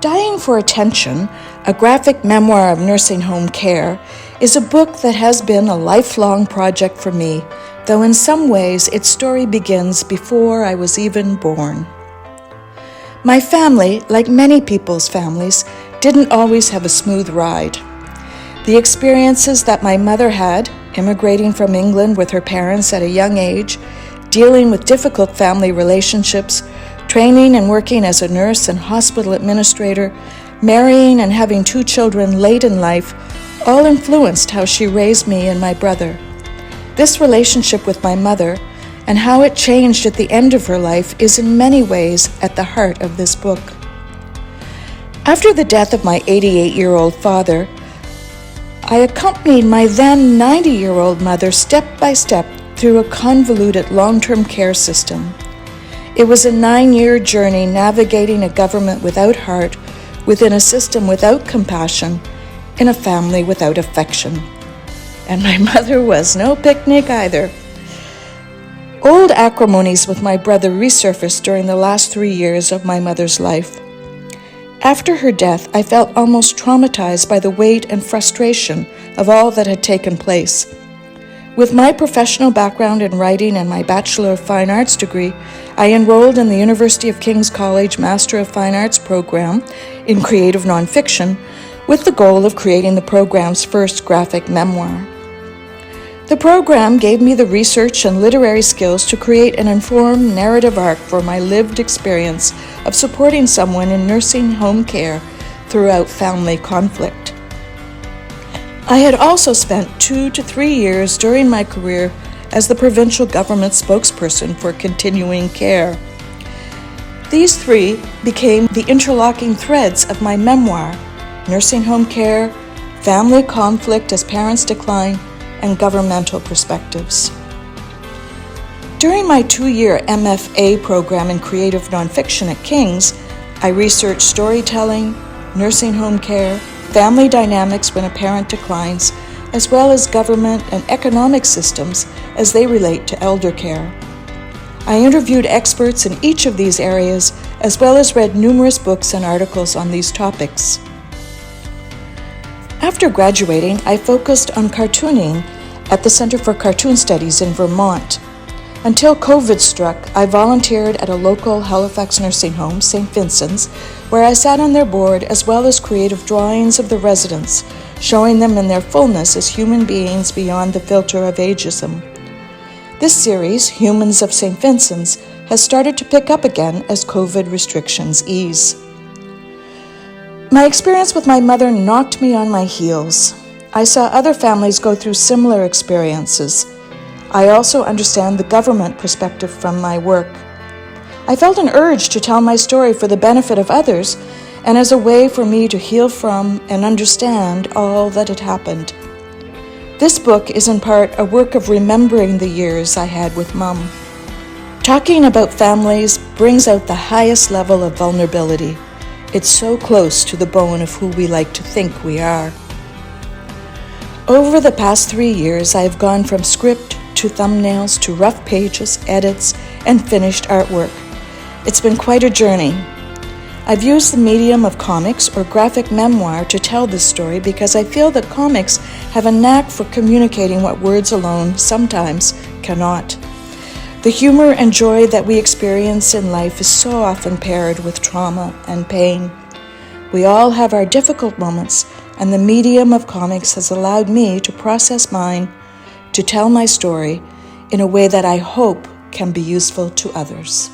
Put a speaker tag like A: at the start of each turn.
A: Dying for Attention, a graphic memoir of nursing home care, is a book that has been a lifelong project for me, though in some ways its story begins before I was even born. My family, like many people's families, didn't always have a smooth ride. The experiences that my mother had, immigrating from England with her parents at a young age, dealing with difficult family relationships, training and working as a nurse and hospital administrator, marrying and having 2 children late in life, all influenced how she raised me and my brother. This relationship with my mother and how it changed at the end of her life is in many ways at the heart of this book. After the death of my 88-year-old father, I accompanied my then 90-year-old mother step by step through a convoluted long-term care system. It was a 9-year journey navigating a government without heart, within a system without compassion, in a family without affection. And my mother was no picnic either. Old acrimonies with my brother resurfaced during the last 3 years of my mother's life. After her death, I felt almost traumatized by the weight and frustration of all that had taken place. With my professional background in writing and my Bachelor of Fine Arts degree, I enrolled in the University of King's College Master of Fine Arts program in creative nonfiction with the goal of creating the program's first graphic memoir. The program gave me the research and literary skills to create an informed narrative arc for my lived experience of supporting someone in nursing home care throughout family conflict. I had also spent 2 to 3 years during my career as the provincial government spokesperson for continuing care. These 3 became the interlocking threads of my memoir: nursing home care, family conflict as parents decline, and governmental perspectives. During my 2-year MFA program in creative nonfiction at King's, I researched storytelling, nursing home care, family dynamics when a parent declines, as well as government and economic systems as they relate to elder care. I interviewed experts in each of these areas, as well as read numerous books and articles on these topics. After graduating, I focused on cartooning at the Center for Cartoon Studies in Vermont. Until COVID struck, I volunteered at a local Halifax nursing home, St. Vincent's, where I sat on their board as well as creative drawings of the residents, showing them in their fullness as human beings beyond the filter of ageism. This series, Humans of St. Vincent's, has started to pick up again as COVID restrictions ease. My experience with my mother knocked me on my heels. I saw other families go through similar experiences. I also understand the government perspective from my work. I felt an urge to tell my story for the benefit of others and as a way for me to heal from and understand all that had happened. This book is in part a work of remembering the years I had with Mum. Talking about families brings out the highest level of vulnerability. It's so close to the bone of who we like to think we are. Over the past 3 years, I have gone from script to thumbnails to rough pages, edits, and finished artwork. It's been quite a journey. I've used the medium of comics or graphic memoir to tell this story because I feel that comics have a knack for communicating what words alone sometimes cannot. The humor and joy that we experience in life is so often paired with trauma and pain. We all have our difficult moments, and the medium of comics has allowed me to process mine, to tell my story in a way that I hope can be useful to others.